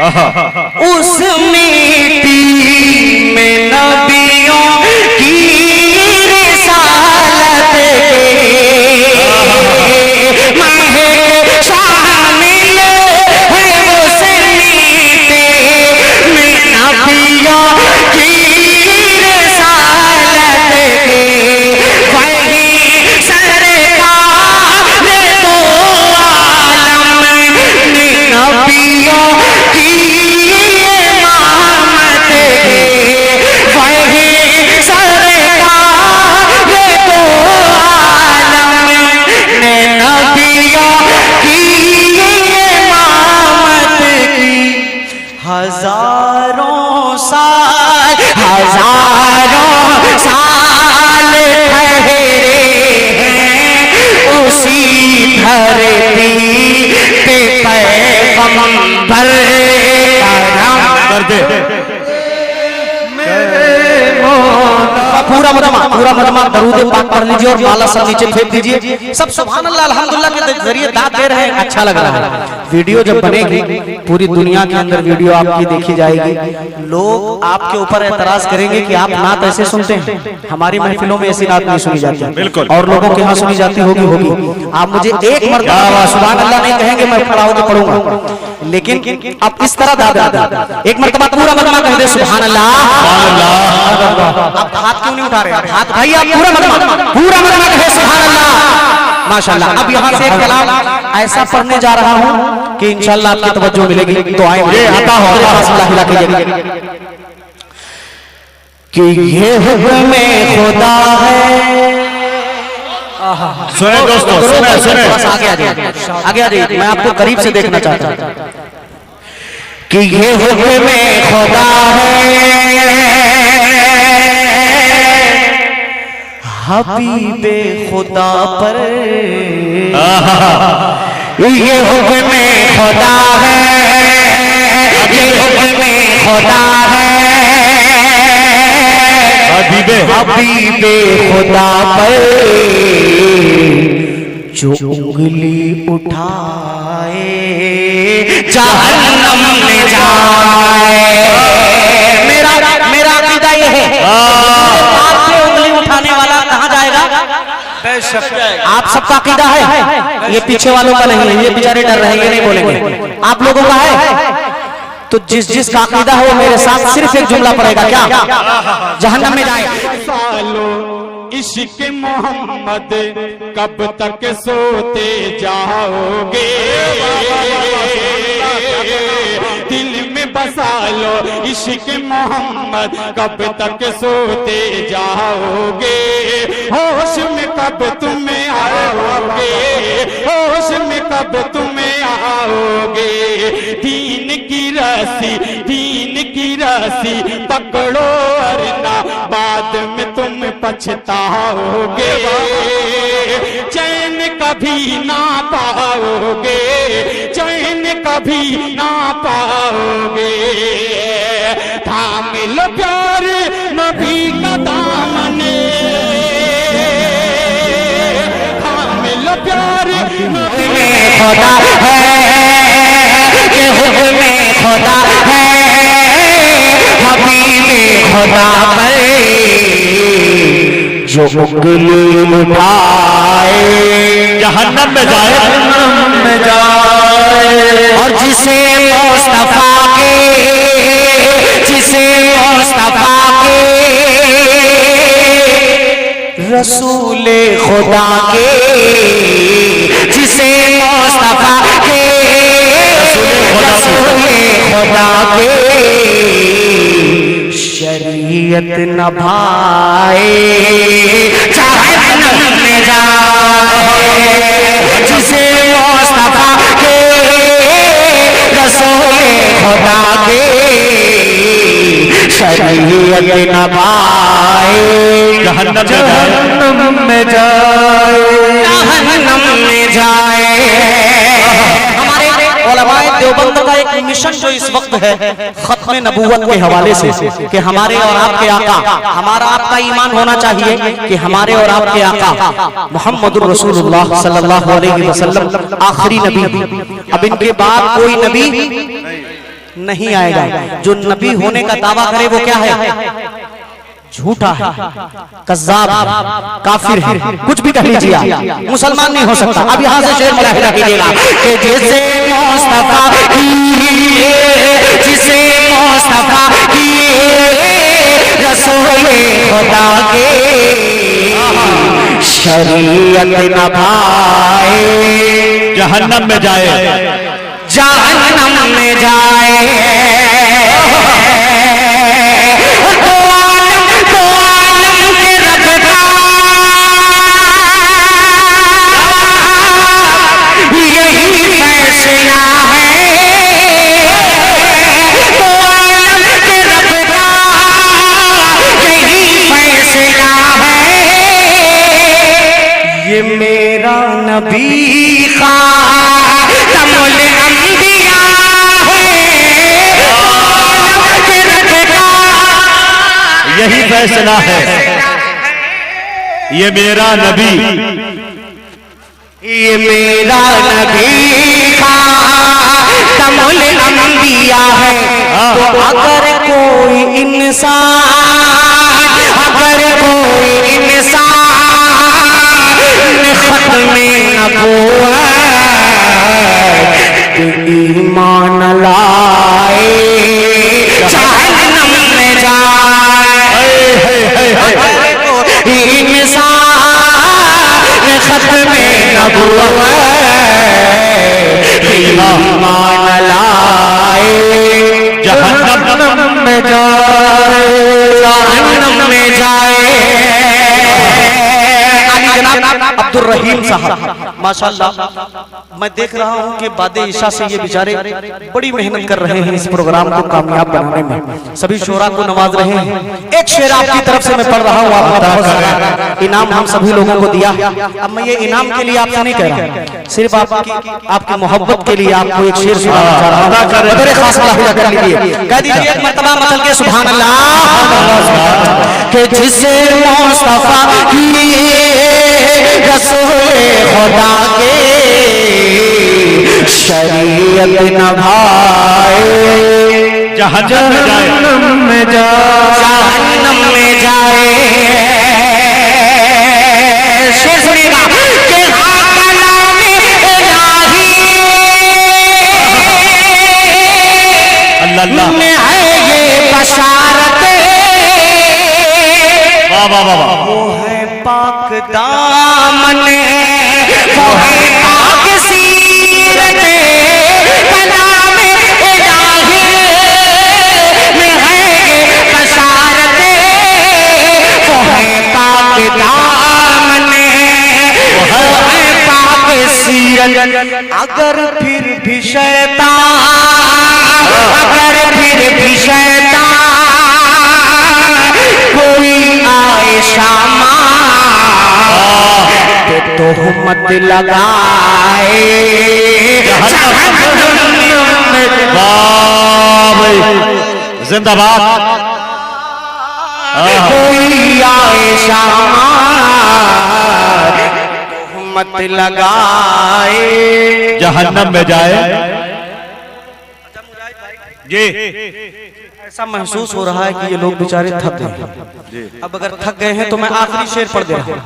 उस मिट्टी में नबियों की रिसालत के महक शामिल है। उस मिट्टी में नबियों की रिसालत के वही सरकार दो आलम ने नबियों की इमामत के वही सरकार दो आलम ने नबियों की इमामत की। हजारों साल ठहरे हैं उसी धरती पे पैगंबर कर दे पूरा मजमा दरूद पाक पढ़ लीजिए और माला सब नीचे फेंक दीजिए। सब सुभान अल्लाह अल्हम्दुलिल्लाह के जरिए दाद दे रहे हैं, अच्छा लग रहा है। वीडियो जब बनेगी पूरी दुनिया के अंदर वीडियो आपकी देखी जाएगी, लोग आपके ऊपर एतराज करेंगे कि आप नात ऐसे सुनते हैं। हमारी महफिलों में ऐसी नात नहीं सुनी जाती और लोगों के यहाँ सुनी जाती होगी। आप मुझे एक मरतबा सुभान अल्लाह नहीं कहेंगे, मैं खड़ा होकर पढ़ूंगा, लेकिन अब इस तरह दादा एक मरतबा पूरा मजमा कह दे सुभान अल्लाह। आप हाथ क्यों नहीं उठा रहे? हाथ भाई आप पूरा मजमा कहे सुभान अल्लाह। माशाअल्लाह। अब यहाँ से एक कलाम ऐसा पढ़ने जा रहा हूँ कि इंशाअल्लाह आपकी तवज्जो मिलेगी। तो आए आता हो कि ये हुक्म खुदा है। सुने दोस्तों, सुने आगे आ जाइए, मैं आपको करीब से देखना चाहता हूँ कि ये हुक्म खुदा है हबीबे खुदा पर। ये हुक्म खुदा है, ये हुक्म खुदा है हबीबे खुदा पर। जो उंगली उठाए जहन्नम में जाए। मेरा अकीदा ये है, उंगली उठाने वाला कहाँ जाएगा? आप सबका अकीदा है, ये पीछे वालों का नहीं है, ये बेचारे डर रहे हैं, नहीं बोलेंगे। आप लोगों का है तो जिस का अकीदा हो मेरे साथ सिर्फ एक जुमला पड़ेगा, क्या? जहन्नम में जाए। इश्क मोहम्मद कब तक सोते जाओगे? दिल में बसा लो इश्क मोहम्मद कब तक सोते जाओगे? होश में कब तुम्हें आओगे? होश में कब तुम्हें आओगे? दीन की रस्सी पकड़ो वरना बाद में तुम पछताओगे। चैन कभी ना पाओगे, चैन कभी ना पाओगे। थाम लो प्यार नबी का दामने, थाम लो प्यार नबी खुदा है, ये हुक्म खुदा है हबीबे खुदा पर। जो उंगली उठाए जहन्नम में जाए, और जिसे मुस्तफा के रसूले खुदा के, जिसे मुस्तफा के रसूले खुदा के शरीयत न भाए जहन्नम में जाए। जिसे मुस्तफा के रसूले खुदा के शरीयत न भाए जहन्नम में जाए, जहन्नम में जाए। हमारे उलमाए देवबंद का एक मिशन जो इस वक्त है खत्म नबूवत के हवाले से कि हमारे और आपके आका, हमारा आपका ईमान होना चाहिए कि हमारे और आपके आका मुहम्मदुर रसूलुल्लाह सल्लल्लाहु अलैहि वसल्लम आखिरी नबी, अब इनके बाद कोई नबी नहीं आएगा। जो नबी होने का दावा करे वो क्या है? झूठा है, कज़्ज़ाब है, काफिर है, कुछ भी कह लीजिए आप, मुसलमान नहीं हो सकता। अब यहाँ से शेर मुलाहिजा कीजिएगा कि जिसे मुस्तफा किए, जिसे मुस्तफा किए रसूल खुदा के शरीयत नभाए जहन्नम में जाए, जहन्नम में जाए। ये मेरा नबी खातमुल अंबिया है, यही फैसला है। ये मेरा नबी, ये मेरा नबी खातमुल अंबिया है। तो अगर कोई इंसान, अगर कोई इंसान में नबूवत ईमान लाए जहन्नम में जाए। इंसान खत्म नबूवत ईमान लाए जहन्नम में जाए, जहन्नम में जाए। अब्दुल रहीम साहब माशाल्लाह, मैं देख रहा हूं कि बादे ईशा से ये बेचारे बड़ी मेहनत कर रहे हैं इस प्रोग्राम को कामयाब बनाने में, सभी शोरा को नवाज रहे हैं। एक शेर आपकी तरफ से मैं पढ़ रहा हूं, आपको बहुत सारा इनाम हम सभी लोगों को दिया। अब मैं ये इनाम के लिए आपसे नहीं कह रहा, सिर्फ आपकी मोहब्बत के लिए आपको एक शेर सुनाना चाह रहा हूं। बदर खास कर लीजिए, कह दीजिए एक मर्तबा मचल के सुभान अल्लाह कि जिसे मुस्तफा रसूल खुदा के शरीयत नभाए जहन्नम में जाए, जहन्नम में जाए। शेर सुनिएगा कि हाँ कलाम इलाही अल्लाह में है ये बशारत, वाह वाह वाह, वो है पाक दामन, वो है पाक सीरत, कलाम इलाही में है ये बशारत, वो है पाक दामन, वो है पाक सीरत। अगर फिर भी शैतान, अगर फिर भी शैतान कोई आए शामा तो तोहमत लगाए जिंदाबाद। कोई आए शामा तोहमत लगाए जहन्नम में जाए। जी ऐसा महसूस हो रहा है कि ये लोग बेचारे थक गए हैं। अब अगर थक गए हैं तो मैं आखिरी शेर पढ़ दे रहा हूँ।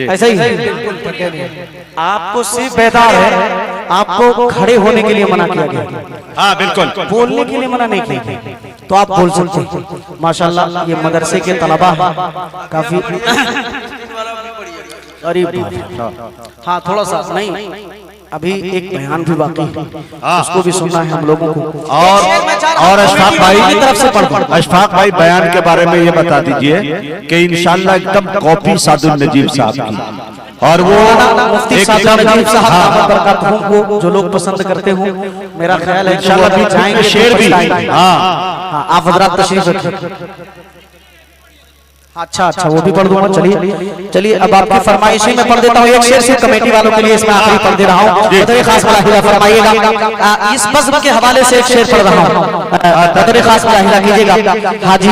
ऐसा ही है, आपको सिर्फ बेदार है, आपको खड़े होने के लिए मना किया गया, हाँ बिल्कुल, बोलने के लिए मना नहीं किया, तो आप बोल सकते हैं। माशाल्लाह ये मदरसे के तलबा है काफी। अरे हाँ थोड़ा सा नहीं, अभी एक बयान भी बाकी है, उसको भी सुनना है हम लोगों को। और अशफाक भाई की तरफ से पढ़, अशफाक भाई बयान के बारे में ये बता दीजिए कि इंशाल्लाह एकदम कॉपी सादुल नजीब साहब की, और वो मुफ्ती सादुल नजीब साहब बरकातहू को जो लोग पसंद करते हो, मेरा ख्याल है इंशाल्लाह भी जाएंगे, शेर भी, हाँ आप हजरात तशरीफ रखिए। अच्छा अच्छा, वो भी पढ़ दूंगा। चलिए चलिए, अब आपकी फरमाइश ही मैं पढ़ देता हूँ एक शेर से, कमेटी वालों के लिए इसमें आखिरी पढ़ दे रहा हूँ। बतौर खास मुलाहिजा फरमाइएगा, इस बज़्म के हवाले से एक शेर पढ़ रहा हूँ, बतौर खास मुलाहिजा कीजिएगा। हाजी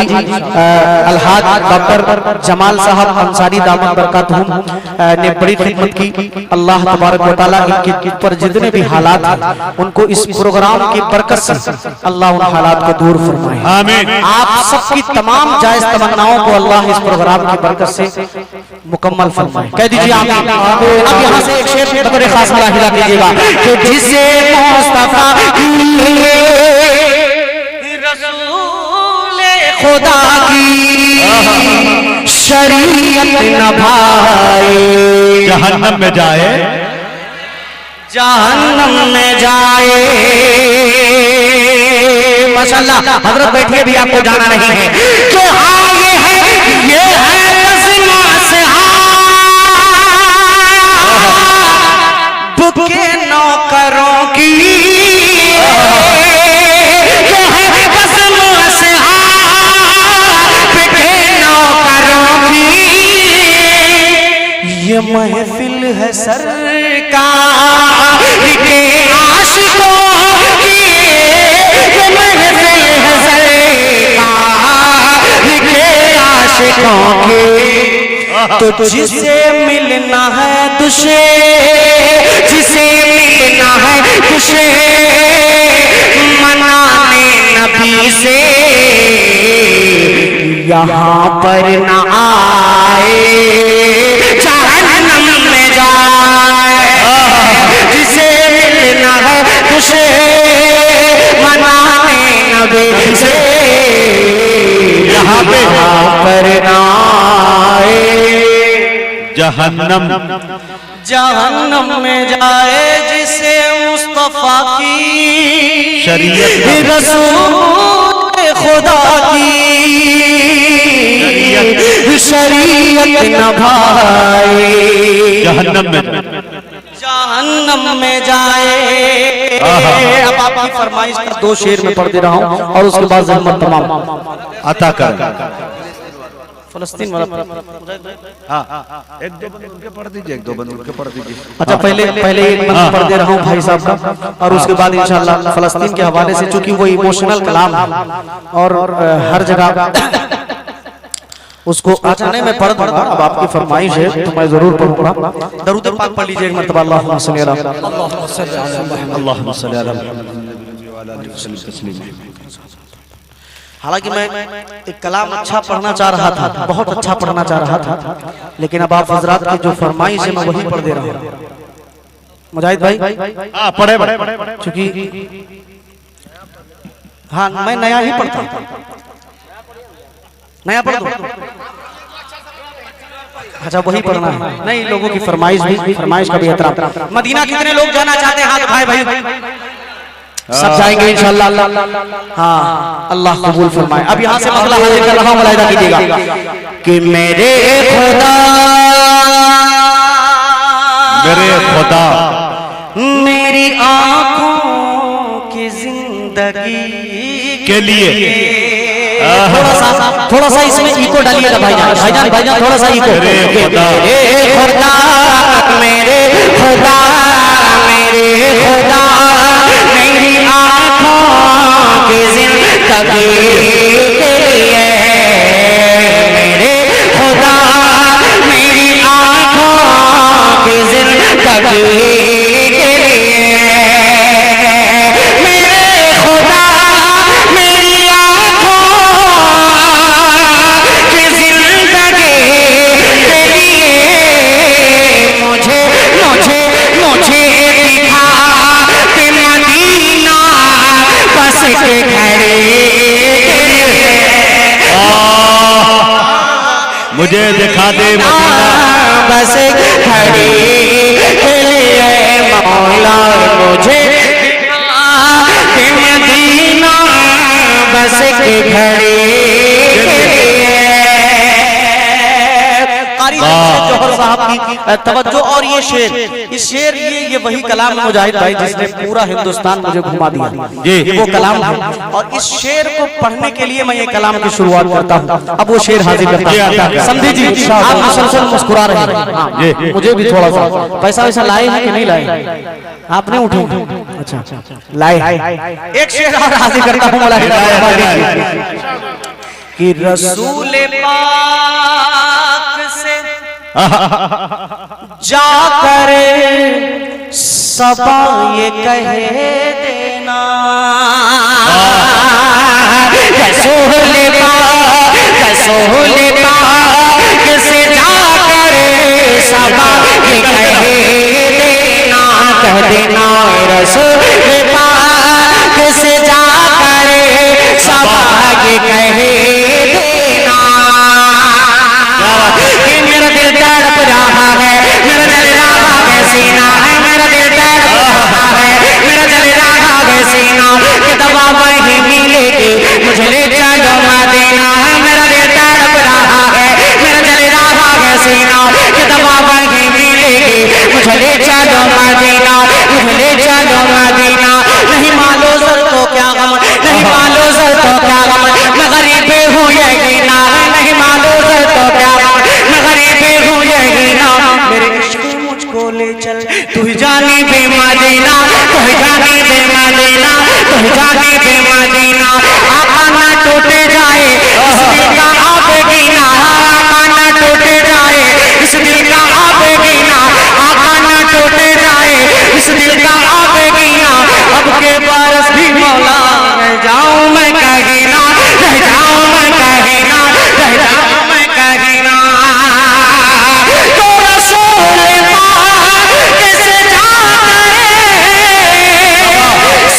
अलहाज डॉक्टर जमाल साहब अंसारी दामन बरकातहुम ने बड़ी खिदमत की। अल्लाह तबारक व तआला इनके ऊपर जितने भी हालात हैं उनको इस प्रोग्राम की बरकत से अल्लाह उन हालात को दूर फरमाए। आमीन। आप सबकी तमाम जायज तमन्नाओं को अल्लाह इस प्रोग्राम की बरकत से मुकम्मल फरमाए। कह दीजिए आमीन। अब यहाँ से एक शेर बतौर खास मुलाहिजा कीजिएगा कि जिसे मुस्तफा रसूल खुदा की शरीयत न भाए, जहन्नम में जाए, जहन्नम में जाए। माशाअल्लाह, हजरत बैठिए, भी आपको जाना नहीं है कि हाँ ये है तस्मा से बुके नौकरों की, ये है तस्मा से बुके नौकरों की, ये महफिल है सरकार के आशिकों की, ये महफिल है सरकार के आशिकों की। तो जिसे मिलना है तुझे, जिसे मिलना है तुझे, मनाने नबी से यहाँ पर न आए, जहन्नम में जाए। जिसे मिलना है तुझे, मनाने नबी से यहाँ पर न आए, जहन्नम जहन्नम में जाए। जिसे मुस्तफा की शरीयत रसूल खुदा की शरीयत न भाए, जहन्नम में जाए। अब आपकी फरमाइश का 2 शेर में पढ़ दे रहा हूँ और उसके बाद ज़हमत तमाम अता कर। फलस्तीन वाला एक दो बंद उनके पढ़ दीजिए, एक दो बंद उनके पढ़ दीजिए। अच्छा, पहले एक बंद पढ़ दे रहा हूँ भाई साहब का, और उसके बाद इंशाअल्लाह फलस्तीन के हवाले से, चूंकि वो इमोशनल कलाम और हर जगह उसको अच्छा नहीं मैं पढ़ दूंगा। अब आपकी फरमाइश है तो मैं जरूर पढ़ूंगा। दरूद पाक पढ़ लीजिए एक मरतबा, अल्लाहुम्मा सल्ली अला अल्लाहुम्मा सल्ली अला मुहम्मद। हालांकि मैं एक कलाम अच्छा पढ़ना चाह रहा था, बहुत अच्छा पढ़ना चाह रहा था, लेकिन अब आप हजरात की जो फरमाइश है मैं वही पढ़ दे रहा हूँ। मुजाहिद भाई पढ़े क्योंकि हाँ मैं नया ही पढ़ता हूँ, नया पढ़ दूं? अच्छा वही पढ़ना है, नहीं लोगों की फरमाइश भी, फरमाइश का भी एहतराम। मदीना कितने लोग जाना चाहते हैं? हाथ भाई भाई सब जाएंगे इंशाअल्लाह। हाँ अल्लाह कबूल फरमाए। अब यहाँ से मसला हाजिर कर रहा हूँ, मुलाहिजा कीजिएगा कि मेरे खुदा मेरी आंखों की जिंदगी के लिए थोड़ा सा इसमें इको डालिएगा भाईजान थोड़ा सा इको। मेरे खुदा मेरे खुदा मेरे खुदा मेरी आंखों की जिंदगी के लिए, मेरे खुदा मेरी आंखों की जिंदगी मुझे दिखा दे बस घड़ी के लिए मौला, मुझे मदीना बस के घड़ी के लिए। जौहर साहब की तवज्जो, और ये शेर, इस शेर ये ये वही कलाम मुजाहिद भाई जिसने पूरा हिंदुस्तान मुझे घुमा दिया, ये वो कलाम है। और इस शेर को पढ़ने के लिए मैं ये कलाम की शुरुआत करता हूँ। अब वो शेर हाजिर करता हूँ। समझी जी, आप मुसलसल मुस्कुरा रहे हैं, मुझे भी थोड़ा सा पैसा वैसा लाए हैं कि नहीं लाए? आपने उठे? अच्छा लाए। एक शेर और हाजिर करता हूँ कि रसूल पाक से जाकर सबा ये कह देना, रसूल पाक से जाकर सबा ये कह देना, कह देना रसूल पाक से जाकर सबा ये कह देना कि मेरा दिल तड़प रहा है, मेरा दिल रहा है सीना है, मेरा दिल तड़प रहा है, मेरा दिल रहा है सीना कि दवा वहीं मिलेगी मुझे ले चलो मदीना, मेरा दिल तड़प रहा है, मेरा दिल रहा है सीना कि दवा वहीं मिलेगी मुझे ले चलो मदीना, मुझे ले चलो मदीना। नहीं मालो सर तो क्या गम, नहीं मालो सर तो क्या गम, मैं गरीब हूँ यही ना, नहीं मालो सर तो क्या गम, मैं गरीब हूँ यही ना। मेरे इश्क मुझको ले चल तू ही जाने बे मदीना, तू ही जाने बे मदीना, तू ही जाने बे मदीना। आका ना टूटे जाए इस दिल का आप गिना, आका ना टूटे जाए इस दिल का आप गिना, आका ना टूटे जाए इस दिल का आप गिना। अब के बरस भी मौला रह जाऊं मैं कहना, रह जाऊं मैं कहना, रह जाऊं मैं कहना। तो रसूल पाक से जाकर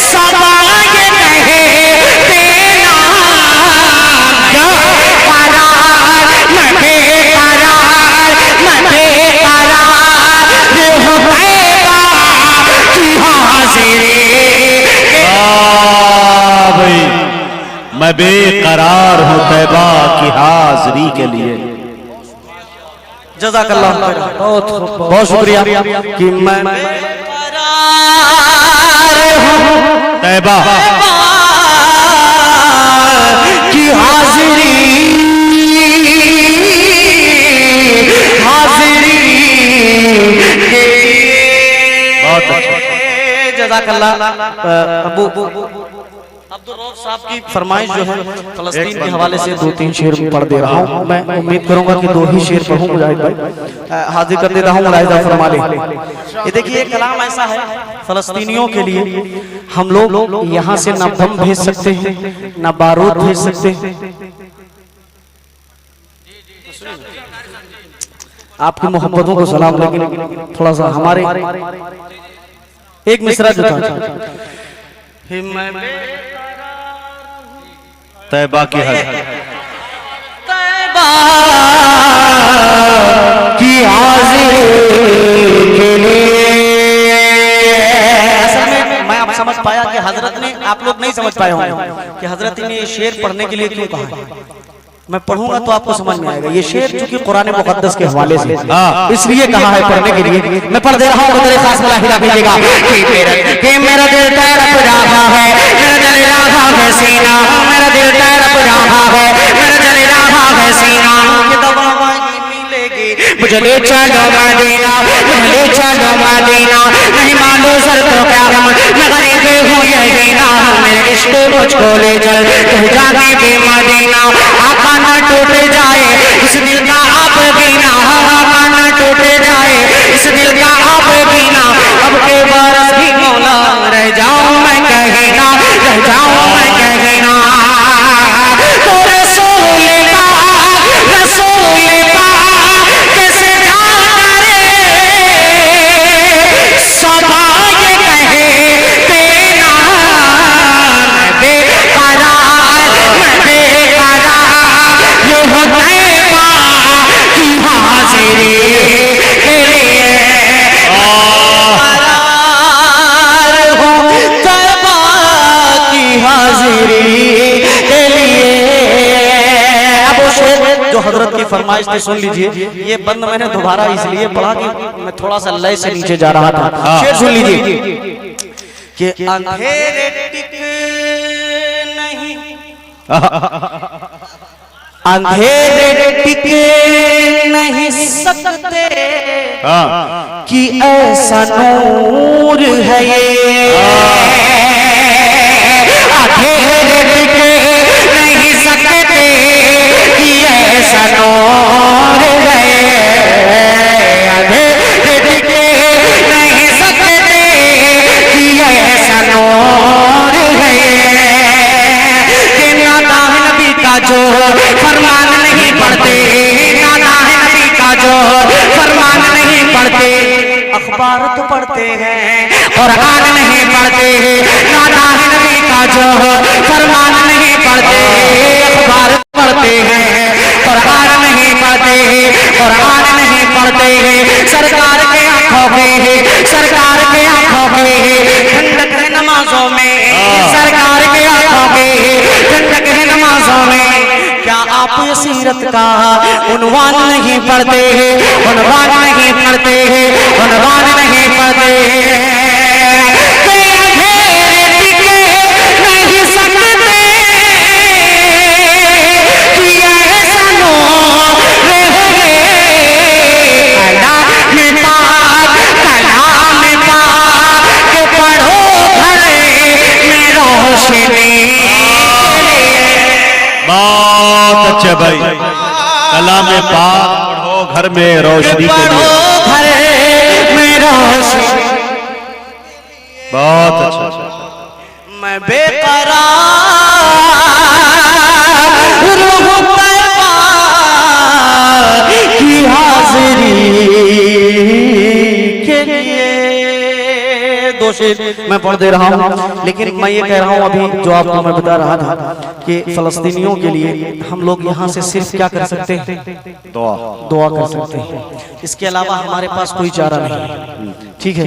सबा ये कह देना, बेकरार मैं बेकरार, मैं बेकरार हूँ तैबा की हाज़िरी। भाई मैं बेकरार हूँ तैबा की हाजिरी के लिए। जज़ाकल्लाह बहुत बहुत शुक्रिया कि मैं तैबा की हाजिरी, हाजिरी के लिए। बहुत अच्छा। जज़ाकल्लाह। अबू अब्दुल रऊफ साहब की फरमाइश जो है फलस्तीन के हवाले से 2-3 शेर पढ़ दे रहा हूँ। मैं उम्मीद करूंगा कि 2 ही शेर पढ़ूं मुजाहिद भाई, हाजिर कर देता हूँ मुलाहिजा फरमा ले। ये देखिए कलाम ऐसा है फलस्तीनियों के लिए, हम लोग यहाँ से न बम भेज सकते हैं न बारूद भेज सकते हैं। आपकी मोहब्बतों को सलाम, लेकिन थोड़ा सा हमारे एक मिसरा जो था तैबा की हाजिरी, तैबा की हाजिरी के लिए। असल में मैं अब समझ पाया कि हजरत ने, आप लोग नहीं समझ पाए होंगे कि हजरत ने ये शेर पढ़ने के लिए क्यों कहा है। मैं पढ़ूंगा तो आपको समझ में आएगा। ये शेर चूंकि कुरान मुकद्दस के हवाले से इसलिए कहा है पढ़ने के लिए। मैं पढ़ दे रहा हूँ, मेरे खास हिला दीजिएगा कि मेरा दिल तड़प रहा है, मेरा दिल रहा है सीना, मेरा दिल तड़प रहा है, मेरा दिल रहा है सीना कि दवा वहीं मिलेगी मुझे ले चलो मदीना, मुझे ले चलो मदीना। नहीं मानो सर तो क्या गम, मैं गरीब हूँ यही ना, मेरे इश्क मुझको ले चल तू जाने बे मदीना। आका ना टूट जाए इस दिल का आप बिना, आका ना टूट जाए इस दिल का आप बिना। अब के बरस भी मौला रह जाऊं मैं कहना, रह जाऊं मैं कहना। तो रसूल पाक कैसे जाकर सबा ये कह देना, मैं बेकरार, मैं बेकरार फरमाइश थी, सुन लीजिए। ये बंद मैंने दोबारा इसलिए पढ़ा कि मैं थोड़ा सा लय से नीचे जा रहा था। शेर सुन लीजिए कि अंधेरे टिक नहीं, अंधेरे टिक नहीं सकते कि ऐसा नूर है ये, अंधेरे टिक नहीं सकते कि ऐसा नूर है, अंधेरे टिक नहीं सकते कि ऐसा नूर है, कि नादा है नबी का जो फरमान नहीं पढ़ते, नादा है नबी का जो फरमान नहीं पढ़ते, अखबार तो पढ़ते हैं कुरान नहीं पढ़ते, नादा है नबी का जो फरमान नहीं पढ़ते, अखबार पढ़ते हैं कुरान नहीं पढ़ते, कुरान नहीं पढ़ते, सरकार के आंखों के, सरकार के आंखों के ठंडक है नमाजों में, सरकार के आंखों के ठंडक है नमाजों में, क्या आप ये सीरत का उन्वान नहीं पढ़ते, उन्वान नहीं पढ़ते, उन्वान नहीं पढ़ते, नहीं सकते कि ऐसा नूर है, कलाम पाक, कलाम पाक के पढ़ो घर में रोशनी। बहुत अच्छे भाई, कलाम पाक पढ़ो घर में रोशनी के लिए। घर में रोशनी, बहुत अच्छा। मैं बेकरार रूह तैबा की हाजिरी के लिए। दो शेर मैं पढ़ दे रहा हूँ, लेकिन मैं ये कह रहा हूँ अभी जो आपको मैं बता रहा था कि फलस्तीनियों के लिए हम लोग यहाँ से सिर्फ क्या कर सकते हैं, दुआ। दुआ कर सकते हैं। इसके अलावा हमारे पास कोई चारा नहीं है। ठीक है,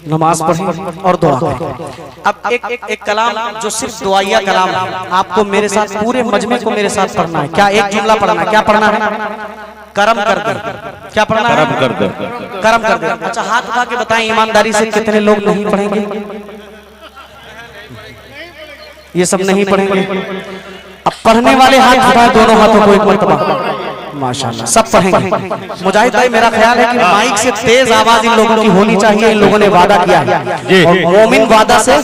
नमाज पढ़ें और दुआ करें। अब एक कलाम जो सिर्फ दुआइया कलाम है, आपको मेरे साथ पूरे मजमे को मेरे साथ पढ़ना है। क्या एक जुमला पढ़ना है? क्या पढ़ना है? करम कर दे। क्या पढ़ना है? करम कर दे। करम कर दे। अच्छा, हाथ उठा के बताएं ईमानदारी से कितने लोग नहीं पढ़ेंगे? ये सब नहीं पढ़ेंगे। अब पढ़ने वाले हाथ उठाए दोनों हाथों को एक मरतबा। माशाल्लाह, सब पढ़ेंगे। मुजाहिद भाई, मेरा ख्याल है कि माइक से तेज आवाज इन लोगों की होनी चाहिए। इन लोगों ने वादा किया है और मोमिन वादा से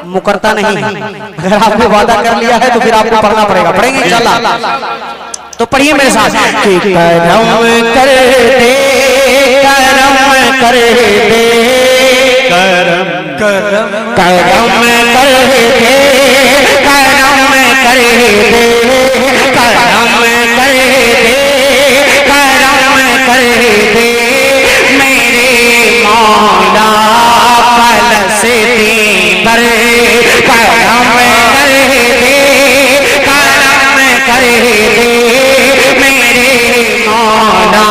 मुकरता नहीं है। अगर आपने वादा कर लिया है तो फिर आपको पढ़ना पड़ेगा। पढ़ेंगे इंशाल्लाह? तो पढ़िए मेरे साथ कि करम कर दे, करम कर दे, करम करम करम कर दे, करम कर दे, करम कर दे, करम कर दे, मेरे मौला फलस्तीन पर करम कर दे, करम कर दे, मेरे मौला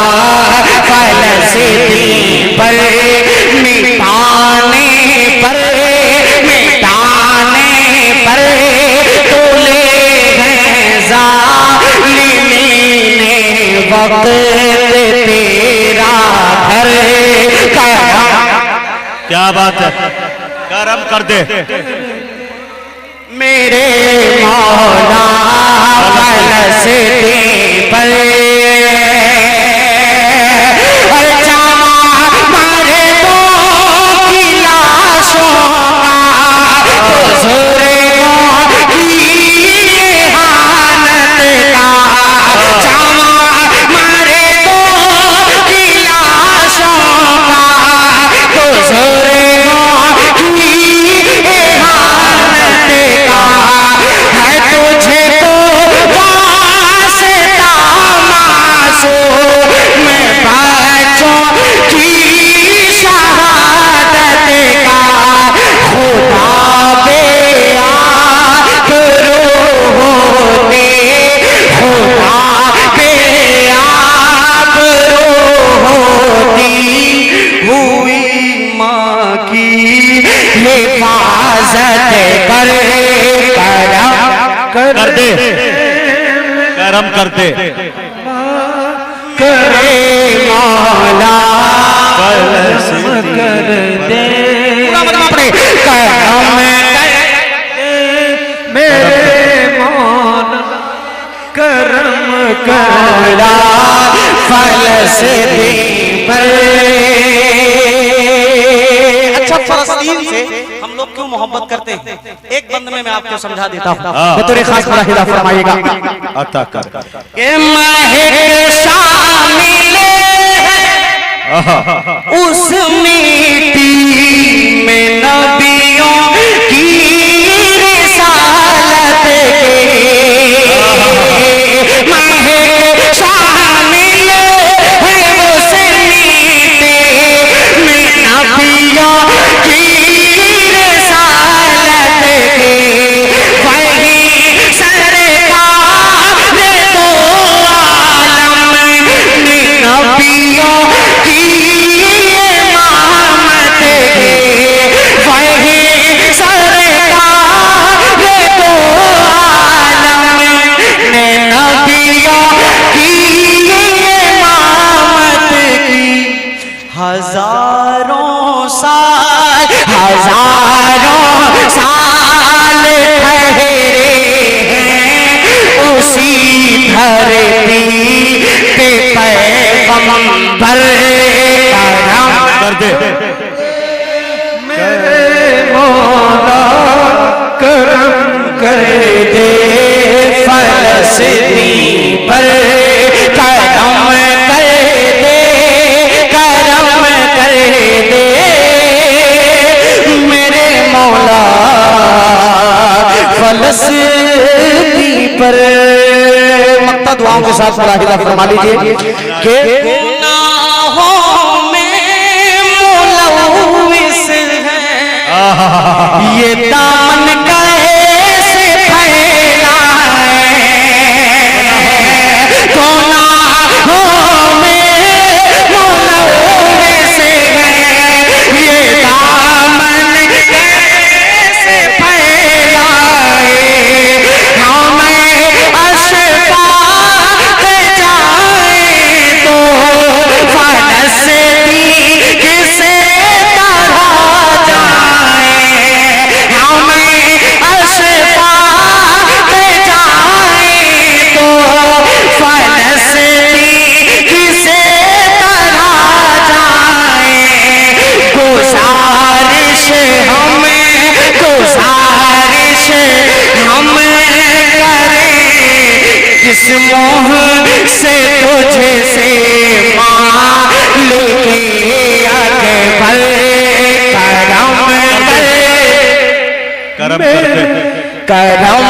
फलस्तीन पर मिटाने पर, मिटाने पर तोले हैं ज़ालिमीन वक्त तेरा घर करम। क्या बात है, करम कर दे। मेरे मौला फलस्तीन पर और जामा मारे दो की लाशों का बुजुर्गों की हालत का, जामा मारे दो की लाशों का बुजुर्गों की हालत का, है तुझे तो वास्ता मासूम में बच्चों की शहादत का, खुदा बेआबरू होते, खुदा बेआबरू होती हुई माँ की हिफाजत कर, करम कर दे, करम कर दे। करे मौला करम कर दे, करम मेरे मौला करम करा फलस्तीन पर। अच्छा, फलस्तीन से हम लोग क्यों मोहब्बत करते हैं? एक बंद में मैं आपको समझा देता हूँ, बतौर खास बड़ा हिदा फरमाइएगा। अता कर के महक शामिल है उस मिट्टी में नबियों की रिसालत के, महक शामिल है उस मिट्टी में नबियों की रिसालत के, वही सरकार दो आलम ने नबियों की इमामत के, वही सरकार दो आलम ने नबियों की इमामत की। हजारों साल ठहरे हैं उसी धरती पे पैगंबर करम कर दे। मेरे मौला करम कर दे फलस्तीन पर, करम कर दे, करम कर दे मेरे मौला फलस्तीन पर। मक्ता दुआओं के साथ बड़ा हिदा फरमा लीजिए कि गुनाहों में मुलव्विस है ये दामन कैसे फैला है, गुनाहों में मुलव्विस है ये दामन कैसे फैला है, हमें अशफाक़ जाए तो फलस्तीन किसे तरह जाए, हमें अशफाक़ जाए तो फलस्तीन किसे तरह जाए, गुजारिश हम करें किस मोह से तुझे से मालिक अकबर करम कर, करम कर दे। करम